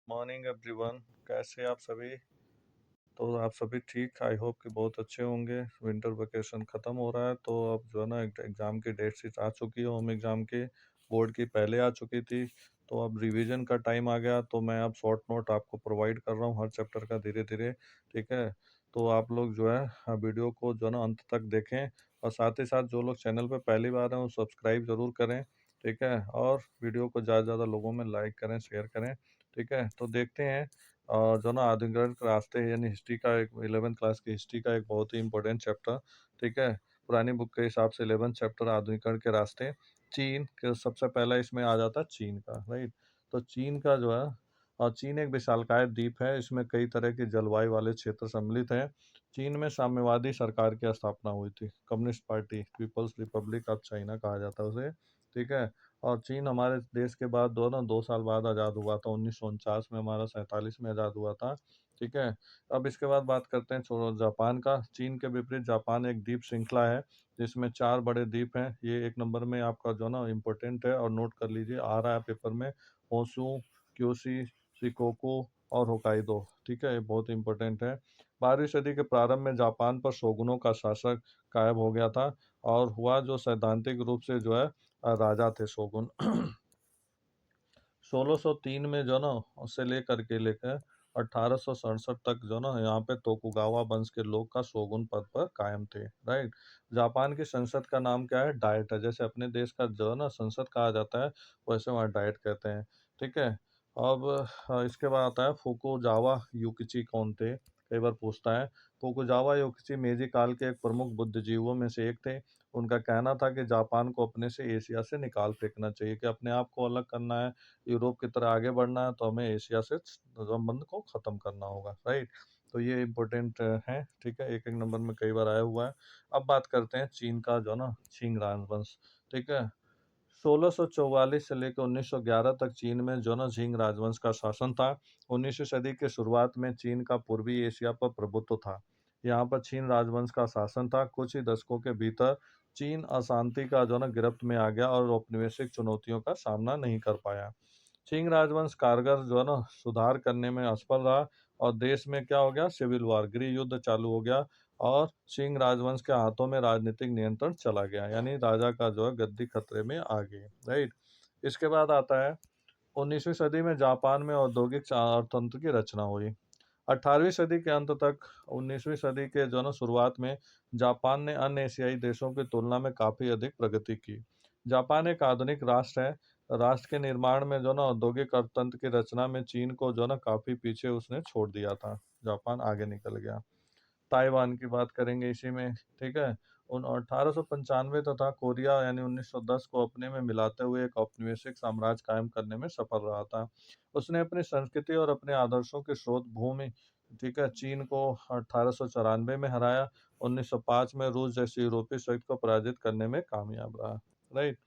Morning everyone. कैसे आप सभी? तो आप सभी ठीक, आई होप कि बहुत अच्छे होंगे। विंटर वेकेशन ख़त्म हो रहा है तो अब जो है ना एग्ज़ाम की डेट शीट आ चुकी है। होम एग्ज़ाम की बोर्ड की पहले आ चुकी थी, तो अब रिवीजन का टाइम आ गया। तो मैं अब शॉर्ट नोट आपको प्रोवाइड कर रहा हूँ हर चैप्टर का धीरे धीरे। ठीक है, तो आप लोग जो है वीडियो को जो है ना अंत तक देखें, और साथ ही साथ जो लोग चैनल पर पहली बार हैं वो सब्सक्राइब ज़रूर करें। ठीक है, और वीडियो को ज़्यादा से ज़्यादा लोगों में लाइक करें, शेयर करें। ठीक है, तो देखते हैं। जो ना आधुनिक रास्ते यानी हिस्ट्री का एक 11th क्लास की हिस्ट्री का एक बहुत ही इंपॉर्टेंट चैप्टर। ठीक है, पुरानी बुक के हिसाब से 11th चैप्टर आधुनिकरण के रास्ते। चीन के सबसे पहला इसमें आ जाता है चीन का, राइट। तो चीन का जो है, और चीन एक विशालकाय द्वीप है। इसमें कई तरह की जलवायु वाले क्षेत्र सम्मिलित हैं। चीन में साम्यवादी सरकार की स्थापना हुई थी। Communist party, people's republic of China कहा जाता है उसे। ठीक है, और चीन हमारे देश के बाद 2 साल बाद आज़ाद हुआ था। 1949 में, हमारा 47 में आज़ाद हुआ था। ठीक है, अब इसके बाद बात करते हैं छोड़ो जापान का। चीन के विपरीत जापान एक द्वीप श्रृंखला है जिसमें 4 बड़े द्वीप हैं। ये एक नंबर में आपका जो ना इम्पोर्टेंट है, और नोट कर लीजिए, आ रहा है पेपर में। होसू, क्योशी, शिकोकू और होकाइदो। ठीक है, ये बहुत इंपॉर्टेंट है। 12वीं सदी के प्रारंभ में जापान पर शोगुनों का शासक कायम हो गया था, और हुआ जो सैद्धांतिक रूप से जो है राजा थे शोगुन। 1603 में जो ना उससे लेकर 1867 तक जो ना यहाँ पे तोकुगावा वंश के लोग का शोगुन पद पर कायम थे, राइट। जापान की संसद का नाम क्या है? डाइट है। जैसे अपने देश का जो है ना संसद कहा जाता है, वैसे वहाँ डाइट कहते हैं। ठीक है, अब इसके बाद आता है फुकुजावा युकिची कौन थे? कई बार पूछता है। फुकुजावा युकिची मेजी काल के एक प्रमुख बुद्धिजीवियों में से एक थे। उनका कहना था कि जापान को अपने से एशिया से निकाल फेंकना चाहिए, कि अपने आप को अलग करना है, यूरोप की तरह आगे बढ़ना है, तो हमें एशिया से संबंध को ख़त्म करना होगा, राइट। तो ये इम्पोर्टेंट है। ठीक है, एक एक नंबर में कई बार आया हुआ है। अब बात करते हैं चीन का जो ना छिंग राजवंश। ठीक है, 1644 से लेकर 1911 तक चीन में जो ना झिंग राजवंश का शासन था। 19वीं सदी के शुरुआत में चीन का पूर्वी एशिया पर प्रभुत्व था। यहाँ पर चीन राजवंश का शासन था। कुछ ही दशकों के भीतर चीन अशांति का जो ना गिरफ्त में आ गया और औपनिवेशिक चुनौतियों का सामना नहीं कर पाया। चिंग राजवंश कारगर जो है ना सुधार करने में असफल रहा, और देश में क्या हो गया? सिविल वॉर, गृह युद्ध चालू हो गया, और चिंग राजवंश के हाथों में राजनीतिक नियंत्रण चला गया, यानी राजा का जो है गद्दी खतरे में आ गई, राइट। इसके बाद आता है 19वीं सदी में जापान में औद्योगिक अर्थतंत्र की रचना हुई। 18वीं सदी के अंत तक 19वीं सदी के जो ना शुरुआत में जापान ने अन्य एशियाई देशों की तुलना में काफ़ी अधिक प्रगति की। जापान एक आधुनिक राष्ट्र है। राष्ट्र के निर्माण में जो ना औद्योगिक अर्थतंत्र की रचना में चीन को जो ना काफ़ी पीछे उसने छोड़ दिया था। जापान आगे निकल गया। ताइवान की बात करेंगे इसी में। ठीक है, उन 1895 तथा कोरिया यानी 1910 को अपने में मिलाते हुए एक औपनिवेशिक साम्राज्य कायम करने में सफल रहा था। उसने अपनी संस्कृति और अपने आदर्शों के स्रोत भूमि, ठीक है, चीन को 1894 में हराया। 1905 में रूस जैसी यूरोपीय शक्ति को पराजित करने में कामयाब रहा, राइट।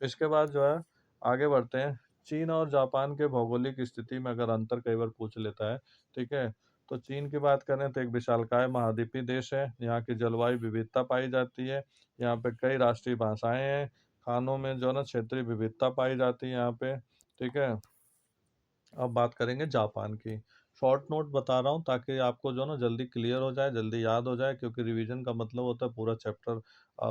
इसके बाद जो है आगे बढ़ते हैं। चीन और जापान के भौगोलिक स्थिति में अगर अंतर कई बार पूछ लेता है। ठीक है, तो चीन की बात करें तो एक विशालकाय महाद्वीपीय देश है। यहाँ की जलवायु विविधता पाई जाती है। यहाँ पे कई राष्ट्रीय भाषाएं हैं। खानों में जो है ना क्षेत्रीय विविधता पाई जाती है यहाँ पे। ठीक है, अब बात करेंगे जापान की। शॉर्ट नोट बता रहा हूँ ताकि आपको जो ना जल्दी क्लियर हो जाए, जल्दी याद हो जाए, क्योंकि रिवीजन का मतलब होता है पूरा चैप्टर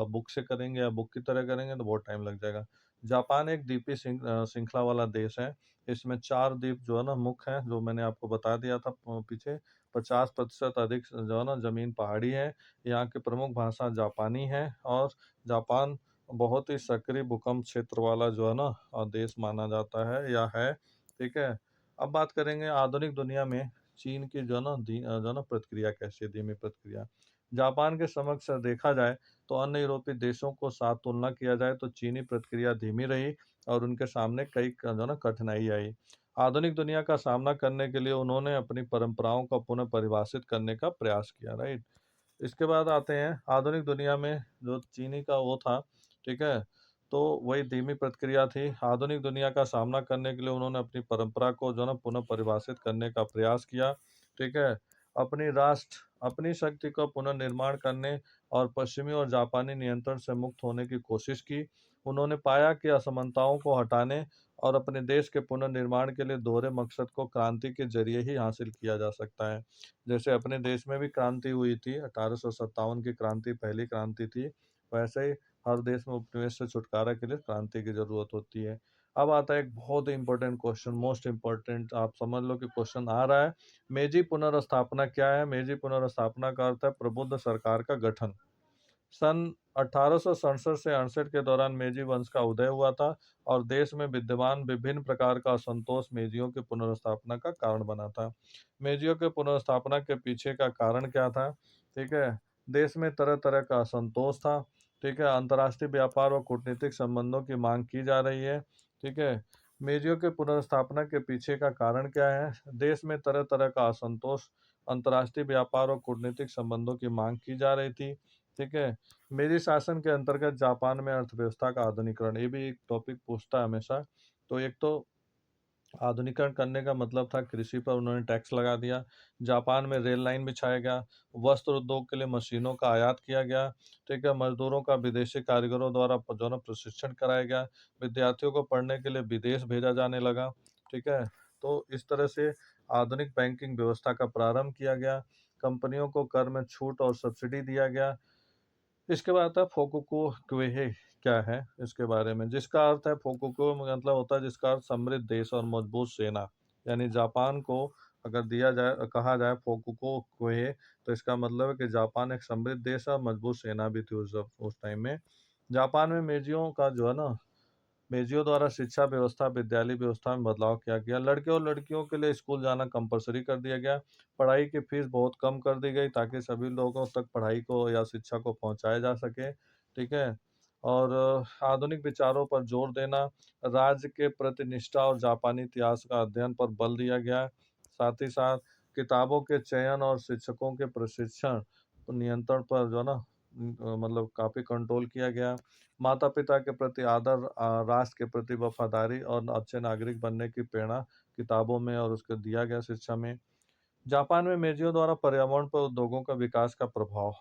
बुक से करेंगे या बुक की तरह करेंगे तो बहुत टाइम लग जाएगा। जापान एक द्वीपीय श्रृंखला वाला देश है। इसमें 4 द्वीप जो है ना मुख्य हैं, जो मैंने आपको बता दिया था पीछे। 50% अधिक जो है ना जमीन पहाड़ी है। यहाँ की प्रमुख भाषा जापानी है, और जापान बहुत ही सक्रिय भूकंप क्षेत्र वाला जो है ना देश माना जाता है या है। ठीक है, अब बात करेंगे आधुनिक दुनिया में चीन की जो है ना प्रतिक्रिया कैसी है, धीमी प्रतिक्रिया। जापान के समक्ष देखा जाए तो अन्य यूरोपीय देशों को साथ तुलना किया जाए तो चीनी प्रतिक्रिया धीमी रही, और उनके सामने कई जो है ना कठिनाई आई। आधुनिक दुनिया का सामना करने के लिए उन्होंने अपनी परंपराओं को पुनः परिभाषित करने का प्रयास किया, राइट। इसके बाद आते हैं आधुनिक दुनिया में जो चीनी का वो था। ठीक है, तो वही धीमी प्रतिक्रिया थी। आधुनिक दुनिया का सामना करने के लिए उन्होंने अपनी परंपरा को जो ना पुनः परिभाषित करने का प्रयास किया। ठीक है, अपनी राष्ट्र, अपनी शक्ति को पुनर्निर्माण करने और पश्चिमी और जापानी नियंत्रण से मुक्त होने की कोशिश की। उन्होंने पाया कि असमानताओं को हटाने और अपने देश के पुनर्निर्माण के लिए दोहरे मकसद को क्रांति के जरिए ही हासिल किया जा सकता है। जैसे अपने देश में भी क्रांति हुई थी, 1857 की क्रांति पहली क्रांति थी, वैसे ही हर देश में उपनिवेश से छुटकारा के लिए क्रांति की जरूरत होती है। अब आता है एक बहुत ही इंपॉर्टेंट क्वेश्चन, मोस्ट इंपॉर्टेंट, आप समझ लो कि क्वेश्चन आ रहा है। मेजी पुनर्स्थापना क्या है? मेजी पुनर्स्थापना का अर्थ है प्रबुद्ध सरकार का गठन। सन 1867 से 68 के दौरान मेजी वंश का उदय हुआ था और देश में विद्यमान विभिन्न प्रकार का असंतोष मेजियों की पुनर्स्थापना का कारण बना था। मेजियों के पुनर्स्थापना के पीछे का कारण क्या था? ठीक है, देश में तरह तरह का असंतोष था। ठीक है, अंतर्राष्ट्रीय व्यापार और कूटनीतिक संबंधों की मांग की जा रही है। ठीक है, मेजियों के पुनर्स्थापना के पीछे का कारण क्या है? देश में तरह तरह का असंतोष, अंतर्राष्ट्रीय व्यापार और कूटनीतिक संबंधों की मांग की जा रही थी। ठीक है, मेरी शासन के अंतर्गत जापान में अर्थव्यवस्था का आधुनिकरण, ये भी एक टॉपिक पूछता है हमेशा। तो एक तो आधुनिकरण करने का मतलब था कृषि पर उन्होंने टैक्स लगा दिया। जापान में रेल लाइन बिछाया गया। वस्त्र उद्योग के लिए मशीनों का आयात किया गया। ठीक है, मजदूरों का विदेशी कारीगरों द्वारा जो है ना प्रशिक्षण कराया गया। विद्यार्थियों को पढ़ने के लिए विदेश भेजा जाने लगा। ठीक है, तो इस तरह से आधुनिक बैंकिंग व्यवस्था का प्रारंभ किया गया। कंपनियों को कर में छूट और सब्सिडी दिया गया। इसके बाद आता है फोकुको क्वेहे क्या है इसके बारे में, जिसका अर्थ है फोकुको मतलब होता है जिसका अर्थ समृद्ध देश और मजबूत सेना। यानी जापान को अगर दिया जाए, कहा जाए फोकुको क्वेहे, तो इसका मतलब है कि जापान एक समृद्ध देश है और मजबूत सेना भी थी उस टाइम में। जापान में मेजियों का जो है ना, मेजियों द्वारा शिक्षा व्यवस्था, विद्यालय व्यवस्था में बदलाव किया गया। लड़के और लड़कियों के लिए स्कूल जाना कंपलसरी कर दिया गया। पढ़ाई की फीस बहुत कम कर दी गई ताकि सभी लोगों तक पढ़ाई को या शिक्षा को पहुंचाया जा सके। ठीक है, और आधुनिक विचारों पर जोर देना, राज्य के प्रति निष्ठा और जापानी इतिहास का अध्ययन पर बल दिया गया। साथ ही साथ किताबों के चयन और शिक्षकों के प्रशिक्षण नियंत्रण पर जो है ना मतलब काफी कंट्रोल किया गया। माता पिता के प्रति आदर, राष्ट्र के प्रति वफादारी और अच्छे नागरिक बनने की प्रेरणा किताबों में और उसके दिया गया शिक्षा में। जापान में मेजियों द्वारा पर्यावरण पर उद्योगों का विकास का प्रभाव,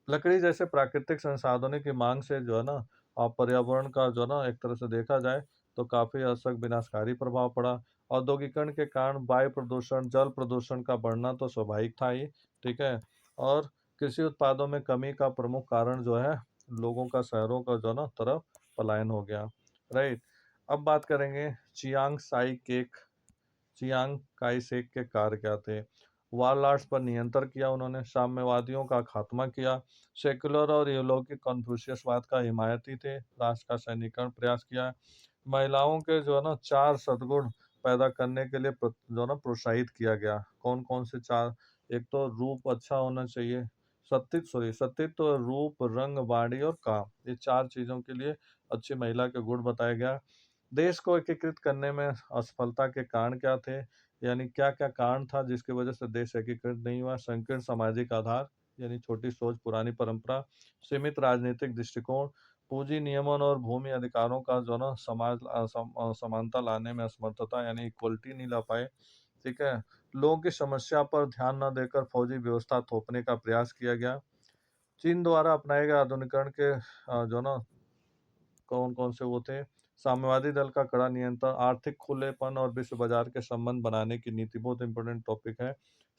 लकड़ी जैसे प्राकृतिक संसाधनों की मांग से जो है ना पर्यावरण का जो है ना एक तरह से देखा जाए तो काफी हद तक विनाशकारी प्रभाव पड़ा। औद्योगिकरण के कारण वायु प्रदूषण, जल प्रदूषण का बढ़ना तो स्वाभाविक था ही। ठीक है, और कृषि उत्पादों में कमी का प्रमुख कारण जो है लोगों का शहरों का जो है ना तरफ पलायन हो गया। राइट, अब बात करेंगे चियांग काई शेक के कार्य क्या थे। वारलाट्स पर नियंत्रण किया उन्होंने, साम्यवादियों का खात्मा किया, सेकुलर और यूलौकिक कन्फ्यूशियसवाद का हिमायती थे, राष्ट्र का सैनिकरण प्रयास किया, महिलाओं के जो है ना चार सद्गुण पैदा करने के लिए जो है ना प्रोत्साहित किया गया। कौन कौन से चार? एक तो रूप अच्छा होना चाहिए, सतीत्व, रूप, रंग, वाणी और काम, ये चार चीजों के लिए अच्छी महिला के गुण बताया गया। देश को एकीकृत करने में असफलता के कारण क्या थे? यानी क्या क्या कारण था जिसकी वजह से देश एकीकृत नहीं हुआ? संकीर्ण सामाजिक आधार, यानी छोटी सोच, पुरानी परंपरा, सीमित राजनीतिक दृष्टिकोण, पूंजी नियमन और भूमि अधिकारों का जो ना समानता लाने में असमर्थता, यानी इक्वलिटी नहीं ला पाए। ठीक है, लोगों की समस्या पर ध्यान न देकर फौजी व्यवस्था थोपने का प्रयास किया गया। चीन द्वारा अपनाए गए आधुनिकरण के जो ना कौन कौन से वो थे? साम्यवादी दल का कड़ा नियंत्रण, आर्थिक खुलेपन और विश्व बाजार के संबंध बनाने की नीति, बहुत इंपॉर्टेंट टॉपिक है।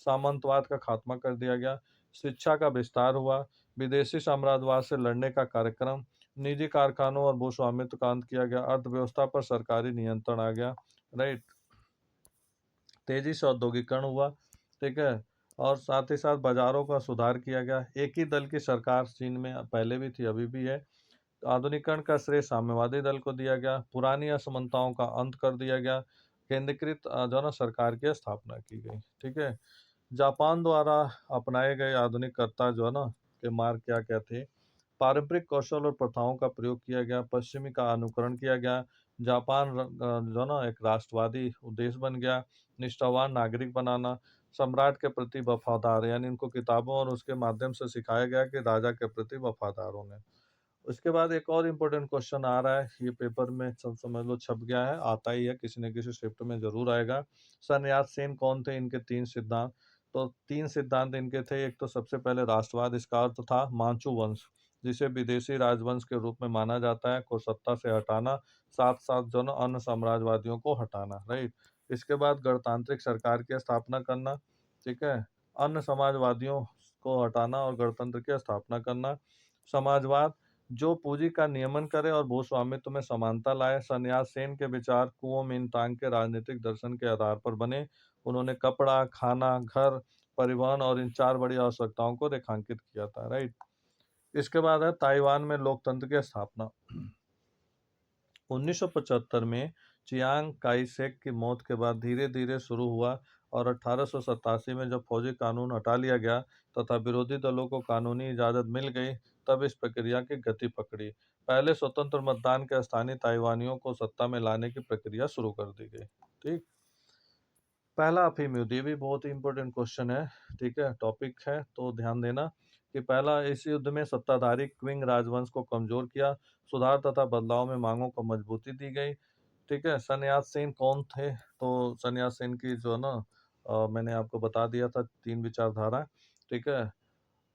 सामंतवाद का खात्मा कर दिया गया, शिक्षा का विस्तार हुआ, विदेशी साम्राज्यवाद से लड़ने का कार्यक्रम, निजी कारखानों और भूस्वामित्व का अंत किया गया, अर्थव्यवस्था पर सरकारी नियंत्रण आ गया। राइट, तेजी से औद्योगिकरण हुआ। ठीक है, और साथ ही साथ बाजारों का सुधार किया गया। एक ही दल की सरकार चीन में पहले भी थी, अभी भी है। आधुनिकरण का श्रेय साम्यवादी दल को दिया गया। पुरानी असमानताओं का अंत कर दिया गया। केंद्रीकृत जो है ना सरकार की स्थापना की गई। ठीक है, जापान द्वारा अपनाए गए आधुनिकता जो है ना के मार्ग क्या क्या थे? पारंपरिक कौशल और प्रथाओं का प्रयोग किया गया, पश्चिमी का अनुकरण किया गया, जापान जो है ना एक राष्ट्रवादी देश बन गया, निष्ठावान नागरिक बनाना, सम्राट के प्रति वफादार, यानी इनको किताबों और उसके माध्यम से सिखाया गया कि राजा के प्रति वफादार होने। उसके बाद एक और इम्पोर्टेंट क्वेश्चन आ रहा है, ये पेपर में सब समझ लो छप गया है, आता ही है, किसी न किसी शिफ्ट में जरूर आएगा। सनयात सेन कौन थे? इनके तीन सिद्धांत। तो तीन सिद्धांत इनके थे। एक तो सबसे पहले राष्ट्रवाद, इसका अर्थ था मांचू वंश, जिसे विदेशी राजवंश के रूप में माना जाता है, को सत्ता से हटाना, साथ साथ जो ना अन्य साम्राज्यवादियों को हटाना, राइट। इसके बाद गणतांत्रिक सरकार की स्थापना करना, ठीक है, अन्य समाजवादियों को हटाना और गणतंत्र की स्थापना करना। समाजवाद जो पूंजी का नियमन करे और भूस्वामित्व में समानता लाए। सन्यास सेन के विचार कुओमिंतांग के राजनीतिक दर्शन के आधार पर बने। उन्होंने कपड़ा, खाना, घर, परिवहन और इन 4 बड़ी आवश्यकताओं को रेखांकित किया था, राइट। इसके बाद है ताइवान में लोकतंत्र की स्थापना। 1975 में चियांग काई शेक की मौत के बाद धीरे धीरे शुरू हुआ और 1887 में जब फौजी कानून हटा लिया गया तथा विरोधी दलों को कानूनी इजाजत मिल गई, तब इस प्रक्रिया की गति पकड़ी। पहले स्वतंत्र मतदान के स्थानीय ताइवानियों को सत्ता में लाने की प्रक्रिया शुरू कर दी गई। ठीक। पहला अफीम युद्ध, ये भी बहुत ही इंपॉर्टेंट क्वेश्चन है, ठीक है, टॉपिक है, तो ध्यान देना कि पहला, इस युद्ध में सत्ताधारी क्विंग राजवंश को कमजोर किया, सुधार तथा बदलाव में मांगों को मजबूती दी गई। ठीक है। सन्यास सेन कौन थे? तो सन्यास सेन की जो है ना, मैंने आपको बता दिया था 3 विचारधारा। ठीक है।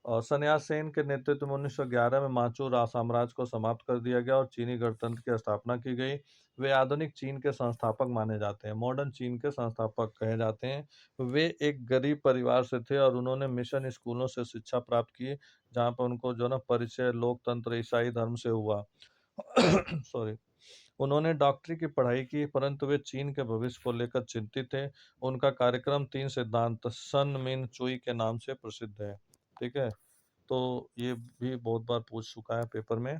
सन्यास सेन के नेतृत्व में 1911 में माचू साम्राज्य को समाप्त कर दिया गया और चीनी गणतंत्र की स्थापना की गई। वे आधुनिक चीन के संस्थापक माने जाते हैं, मॉडर्न चीन के संस्थापक कहे जाते हैं। वे एक गरीब परिवार से थे और उन्होंने मिशन स्कूलों से शिक्षा प्राप्त की, जहां पर उनको जो ना परिचय लोकतंत्र ईसाई धर्म से हुआ। सॉरी। उन्होंने डॉक्टरी की पढ़ाई की, परंतु वे चीन के भविष्य को लेकर चिंतित थे। उनका कार्यक्रम 3 सिद्धांत सन मिन चुई के नाम से प्रसिद्ध है। ठीक है। तो ये भी बहुत बार पूछ चुका है पेपर में।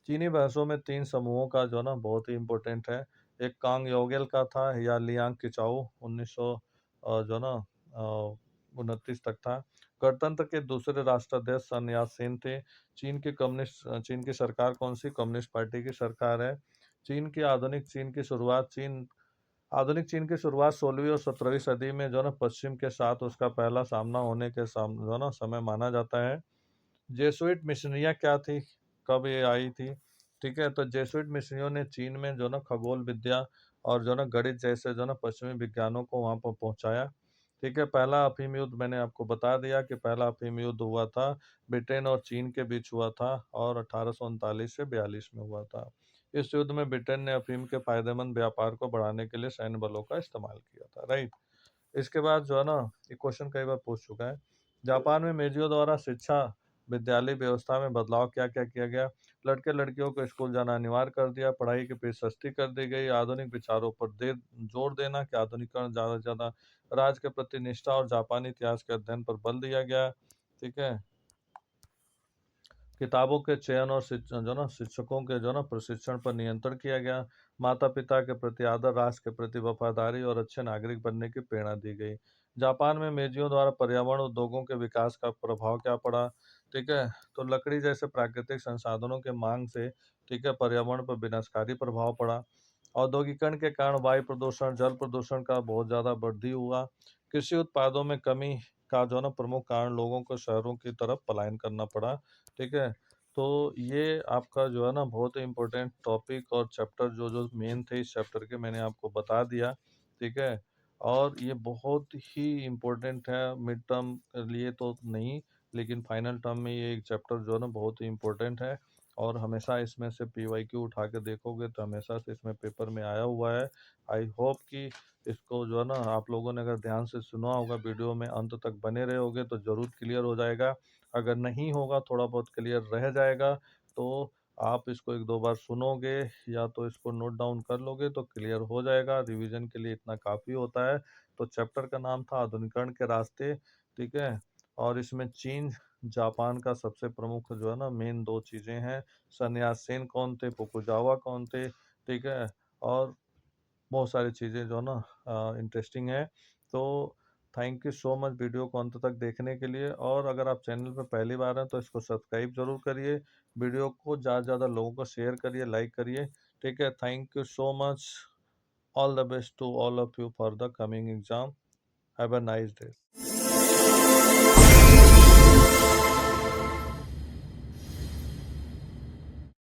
चीनी बहसों में 3 समूहों का जो ना बहुत ही इम्पोर्टेंट है। एक कांग योगेल का था या लियांग किचाओ, 1900 जो ना 29 तक था। गणतंत्र के दूसरे राष्ट्राध्यक्ष सन यात सेन थे। चीन की सरकार कौन सी? कम्युनिस्ट पार्टी की सरकार है। आधुनिक चीन की शुरुआत 16वीं और 17वीं सदी में जो ना पश्चिम के साथ उसका पहला सामना होने के जो ना समय माना जाता है। जेसुइट मिशनरियाँ क्या थी? कब ये आई थी? ठीक है। तो जेसुइट मिशनरियों ने चीन में जो ना खगोल विद्या और जो ना गणित जैसे जो ना पश्चिमी विज्ञानों को वहां पर पहुंचाया। ठीक है। पहला अफीम युद्ध मैंने आपको बता दिया कि पहला अफीम युद्ध हुआ था, ब्रिटेन और चीन के बीच हुआ था और 1839 से 42 में हुआ था। इस युद्ध में ब्रिटेन ने अफीम के फायदेमंद व्यापार को बढ़ाने के लिए सैन्य बलों का इस्तेमाल किया था, राइट। इसके बाद जो है ना, ये क्वेश्चन कई बार पूछ चुका है। जापान में मेजियो द्वारा शिक्षा विद्यालय व्यवस्था में बदलाव क्या क्या किया गया? लड़के लड़कियों को स्कूल जाना अनिवार्य कर दिया, पढ़ाई की फीस सस्ती कर दी गई, आधुनिक विचारों पर जोर देना कि आधुनिकीकरण ज्यादा से ज्यादा, राज के प्रति निष्ठा और जापानी इतिहास के अध्ययन पर बल दिया गया। ठीक है। किताबों के चयन और जो ना शिक्षकों के जो ना प्रशिक्षण पर नियंत्रण किया गया। माता पिता के प्रति आदर, राष्ट्र के प्रति वफादारी और अच्छे नागरिक बनने की प्रेरणा दी गई। जापान में मेजियों द्वारा पर्यावरण उद्योगों के विकास का प्रभाव क्या पड़ा? ठीक है। तो लकड़ी जैसे प्राकृतिक संसाधनों के मांग से, ठीक है, पर्यावरण पर विनाशकारी प्रभाव पड़ा। औद्योगिकरण के कारण वायु प्रदूषण, जल प्रदूषण का बहुत ज्यादा वृद्धि हुआ। कृषि उत्पादों में कमी का जो ना प्रमुख कारण लोगों को शहरों की तरफ पलायन करना पड़ा। ठीक है। तो ये आपका जो है ना बहुत ही इम्पोर्टेंट टॉपिक और चैप्टर जो जो मेन थे इस चैप्टर के, मैंने आपको बता दिया। ठीक है। और ये बहुत ही इम्पोर्टेंट है, मिड टर्म के लिए तो नहीं, लेकिन फाइनल टर्म में ये एक चैप्टर जो है ना बहुत ही इम्पोर्टेंट है। और हमेशा इसमें से पीवाईक्यू उठा के देखोगे तो हमेशा से इसमें पेपर में आया हुआ है। आई होप कि इसको जो है ना आप लोगों ने अगर ध्यान से सुना होगा, वीडियो में अंत तक बने रहोगे तो ज़रूर क्लियर हो जाएगा। अगर नहीं होगा, थोड़ा बहुत क्लियर रह जाएगा, तो आप इसको 1-2 बार सुनोगे या तो इसको नोट डाउन कर लोगे तो क्लियर हो जाएगा। रिवीजन के लिए इतना काफ़ी होता है। तो चैप्टर का नाम था आधुनिकीकरण के रास्ते। ठीक है। और इसमें चीन, जापान का सबसे प्रमुख जो है ना मेन 2 चीज़ें हैं। सन्यास सेन कौन थे, फुकुजावा कौन थे, ठीक है, और बहुत सारी चीज़ें जो ना इंटरेस्टिंग है। तो thank you so much video को अंत तक देखने के लिए। और अगर आप चैनल पर पहली बार हैं तो इसको सब्सक्राइब जरूर करिए, वीडियो को ज़्यादा से ज़्यादा लोगों को शेयर करिए, लाइक करिए। ठीक है। Thank you so much. All the best to all of you for the coming exam. Have a nice day.